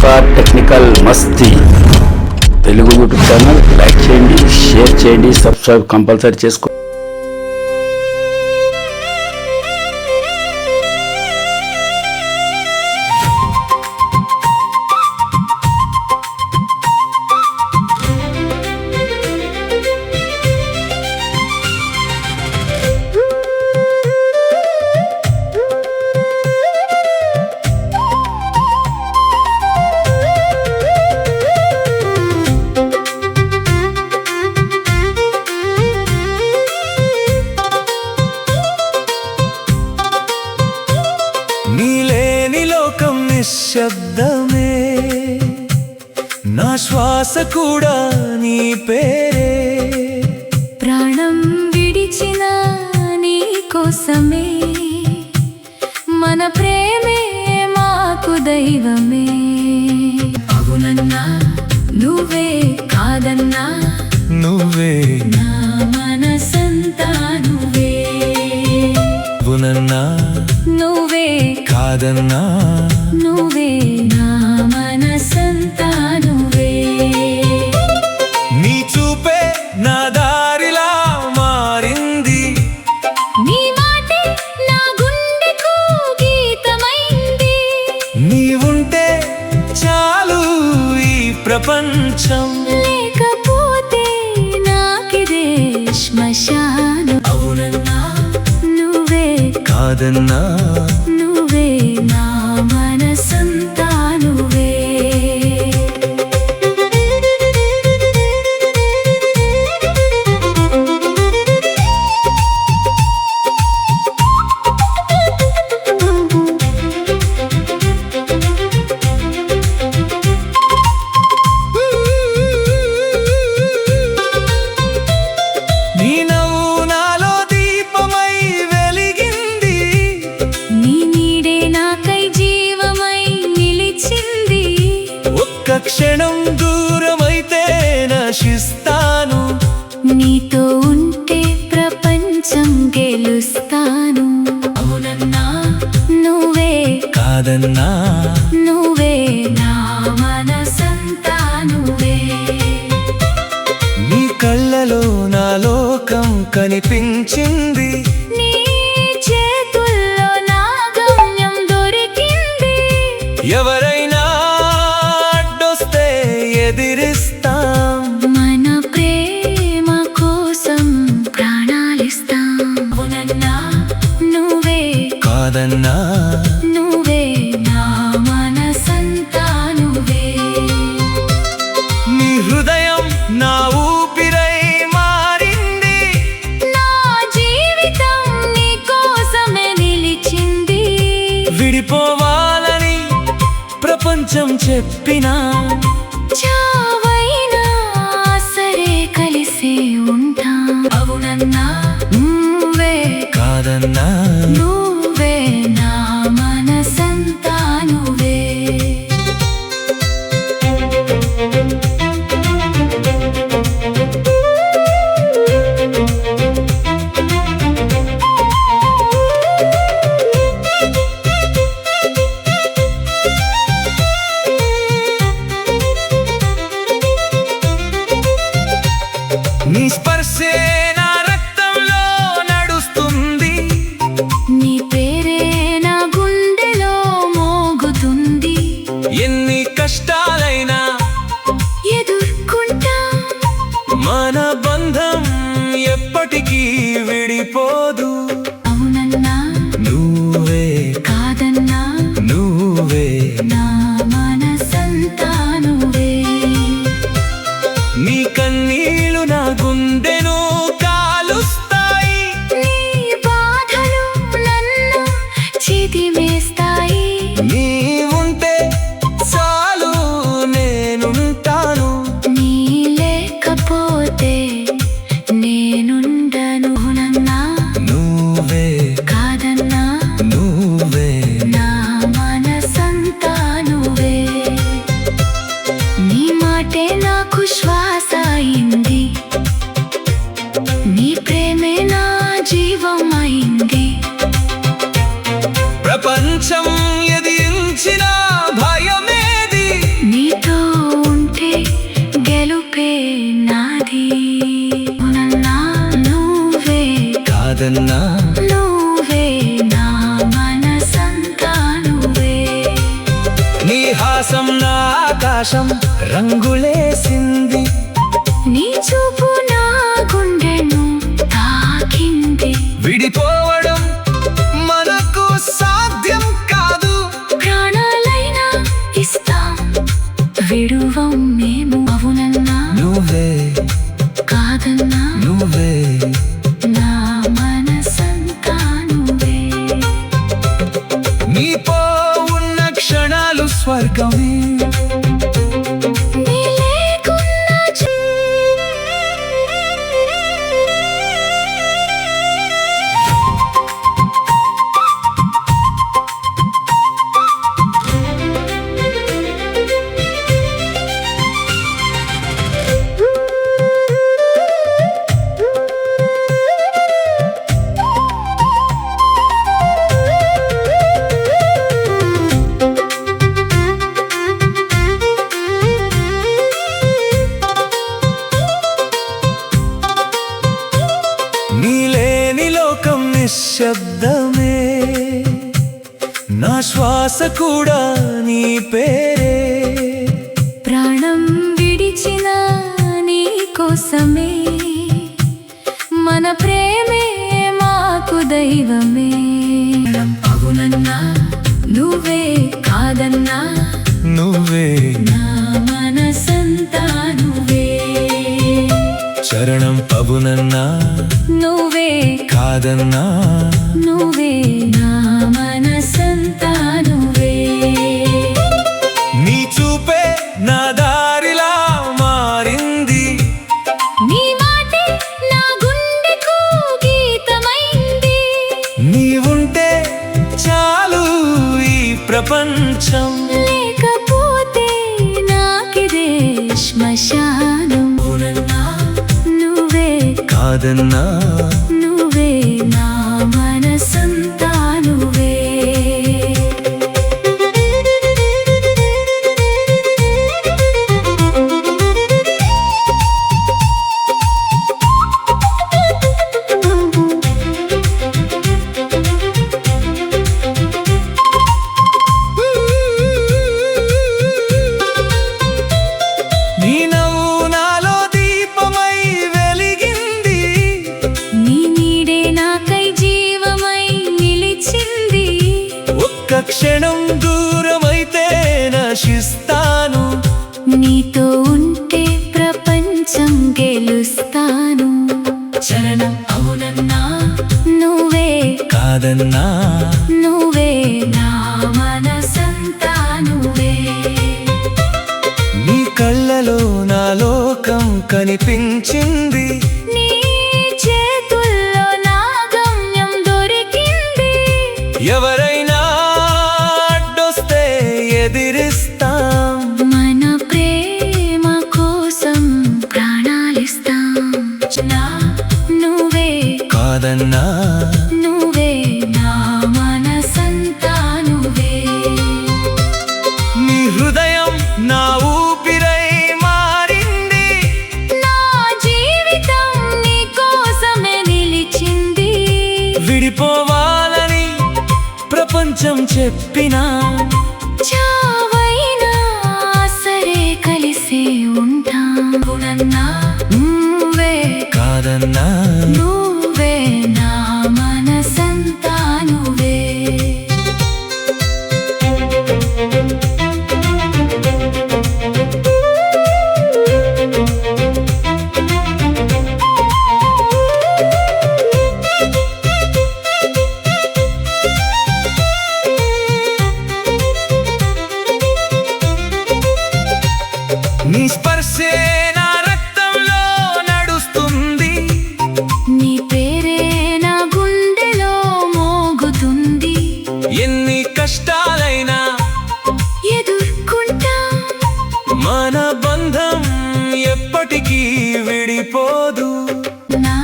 Star technical మస్తీ Telugu YouTube channel like చేయండి, share చేయండి, subscribe compulsory చేసుకోండి. శబ్దమే నా శ్వాస కూడా నీ పేరే, ప్రాణం విడిచిన నీ కోసమే, మన ప్రేమే మాకు దైవమే. అవునన్నా నువ్వే, కాదన్నా నువ్వే, నా మనసంతా నువ్వే. అవునన్నా నువ్వే, కాదన్నా నువ్వే, నా మనసంతా నువ్వే. నీ చూపే నా దారిలా మారింది, నీ మాటే నా గుండెకు గీతమైంది. నీవుంటే చాలు ఈ ప్రపంచం, లేకపోతే నాకిదే శ్మశానం. అవునన్నా నువ్వే, కాదన్నా నువ్వే, నా మనసంతా నువ్వే. నీ నవ్వు నాలో దీపమై వెలిగింది, నీ నీడే నాకై జీవమై నిలిచింది. ఒక్క క్షణం దూరమైతే నశిస్తాను, నీతో ఉంటే ప్రపంచం గెలుస్తాను. అవునన్నా నువ్వే, కాదన్నా నువ్వే, నా మనసంతా నువ్వే. నీ కళ్ళలో నా లోకం కనిపించింది, నీ చేతుల్లో నా గమ్యం దొరికింది. ఎవరైనా అడ్డొస్తే ఎదిరిస్తాం, మన ప్రేమ కోసం ప్రాణాలిస్తాం. అవునన్నా నువ్వే, కాదన్నా నువ్వే, నా మనసంతా నువ్వే. నీ హృదయం నా ఊపిరై మారింది, నా జీవితం నీ కోసమే నిలిచింది. విడిపోవాలని ప్రపంచం చెప్పినా, చావైనా సరే కలిసే ఉంటాం. అవునన్నా నువ్వే, కాదన్నా నువ్వే, నా మనసంతా నువ్వే. నీ స్పర్శే నా రక్తంలో నడుస్తుంది, నీ పేరే నా గుండెలో మోగుతుంది. ఎన్ని కష్టాలైనా ఎదుర్కొంటా, మన బంధం ఎప్పటికీ విడిపోదు. అవునన్నా నువ్వే, కాదన్నా నువ్వే, నా మనసంతా నువ్వే. నీ కన్నీళ్ళు నా గుండెను కాలుస్తాయి, నీ బాధలు నన్ను చిదిమేస్తాయి. నీవుంటే చాలు కాదన్నా నువ్వే నా మనసంతా నువ్వే నీ హాసం నా ఆకాశం రంగులేసింది నీ చూపు నా గుండెను తాకింది విడిపోవడం మనకు సాధ్యం కాదు ప్రాణాలైనా ఇస్తాం విడువం మేము అవునన్నా నువ్వే కాదన్నా నువ్వే నా మనసంతా నువ్వే నీతో ఉన్న క్షణాలు స్వర్గమే నీ లేకున్నా నీలేని లోకం నిశ్శబ్దమే నా శ్వాస కూడా నీ పేరే ప్రాణం విడిచిన నీ కోసమే మన ప్రేమే మాకు దైవమే అవునన్నా నువ్వే కాదన్నా నువ్వే నా మనసంతా నువ్వే చరణం పబునన్నా నువ్వే కాదన్నా నువ్వే నా మనసంతా నువ్వే నీ చూపే నా దారిలా మారింది నీ మాటే నా గుండెకు గీతమైంది నీవుంటే చాలు ఈ ప్రపంచం లేకపోతే నాకిదే శ్మశానం నువ్వే కాదన్నా నువ్వే నా మనసంతా నువ్వే నీ నవ్వు నాలో దీపమై వెలిగింది నీ నీడే నాకై జీవమై నిలిచింది ఒక్క క్షణం దూరమైతే నశిస్తాను నీతో ఉంటే ప్రపంచం గెలుస్తాను చరణం అవునన్నా నువ్వే కాదన్నా నువ్వే నా మనసంతా నువ్వే నీ కళ్ళలో నా లోకం కనిపించింది నీ చేతుల్లో నా గమ్యం దొరికింది ఎవరైనా అడ్డొస్తే ఎదిరిస్తాం మన ప్రేమ కోసం ప్రాణాలిస్తాం నా నువ్వే కాదన్నా నువ్వే నా మనసంతా నువ్వే నీ హృదయం నా ఊపిరై మారింది నా జీవితం నీ కోసమే నిలిచింది విడిపోవాలని ప్రపంచం చెప్పినా చావైనా సరే కలిసే ఉంటాం అవునన్నా నువ్వే కాదన్నా నువ్వే నా మనసంతా నువ్వే నీ స్పర్శే నా రక్తంలో నడుస్తుంది నీ పేరే నా గుండెలో మోగుతుంది ఎన్ని కష్టాలైనా ఎదుర్కొంటా మన బంధం ఎప్పటికీ విడిపోదు నా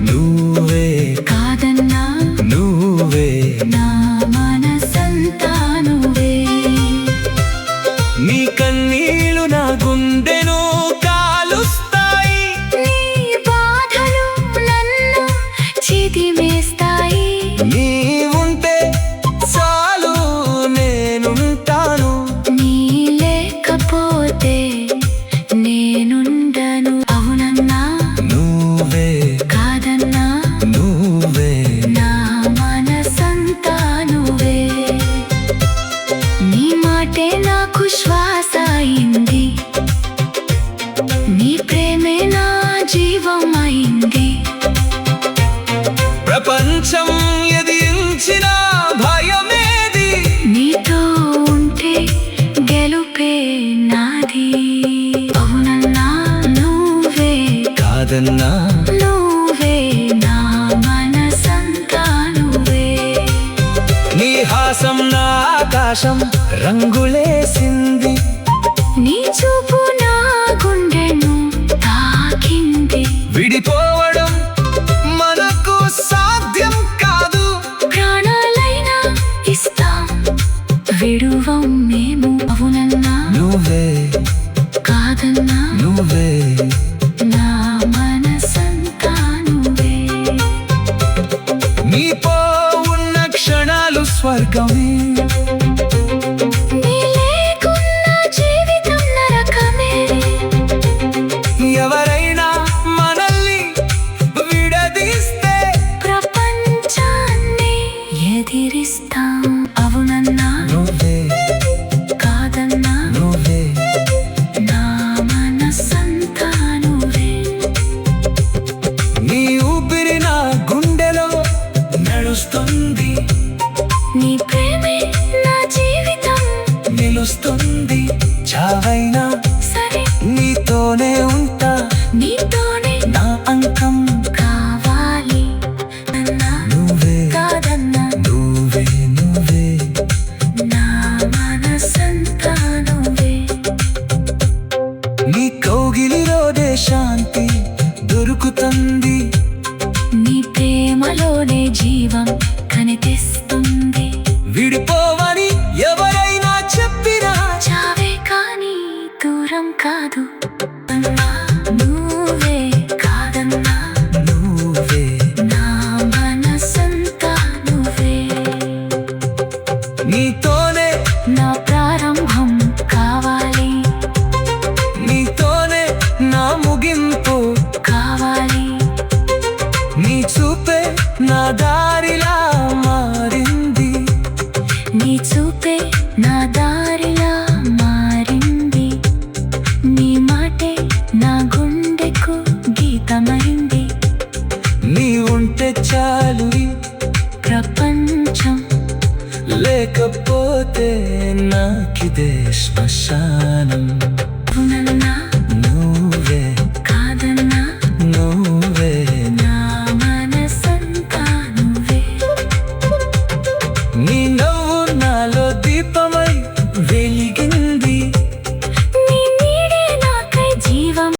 నువ్వే కాదన్నా నువ్వే నా మనసంతా నువ్వే నీ కన్నీళ్ళు నా గుండెను కాలుస్తాయి నీ బాధలు నన్ను చిదిమేస్తా కాదన్నా నువ్వే నా మనసంతా నువ్వే నీ హాసం నా ఆకాశం రంగులేసింది నీ చూపు నా గుండెను తాకింది విడిపోవడం మనకు సాధ్యం కాదు ప్రాణాలైనా ఇస్తాం విడువం మేము అవునన్నా నువ్వే కాదన్నా నువ్వే నా మనసంతా నువ్వే నీతో ఉన్న క్షణాలు స్వర్గమే నీ లేకున్న జీవితం నరకమే ఎవరైనా మనల్ని విడదీస్తే ప్రపంచాన్ని ఎదిరిస్తాం అవునన్నా నువ్వే కాదన్నా నువ్వే నా మనసంతా నువ్వే నీ ఊపిరి నా గుండెలో నడుస్తుంది నీ ప్రేమే నా జీవితం నిలుస్తుంది చావైనా సరే నీతోనే ఉంటా నీతోనే నా అంకం కావాలి అన్నా నువ్వే కాదన్నా నువ్వే నువ్వే నా మనసంతా నువ్వే నీ కౌగిలిలోనే శాంతి దొరుకుతుంది నీ ప్రేమలోనే జీవం కనిపిస్తుంది విడిపోవని ఎవరైనా చెప్పినా చావే కానీ దూరం కాదు అన్నా నువ్వే కాదన్నా నువ్వే నా మనసంతా నువ్వే నీతోనే నా ప్రారంభం కావాలి నీతోనే నా ముగింపు కావాలి నీ చూపే నా దారిలా మారింది నీ చూపే నా దారిలా మారింది నీ మాటే నా గుండెకు గీతమైంది నీ ఉంటే చాలు ఈ ప్రపంచం లేకపోతే నాకిదే శ్మశానం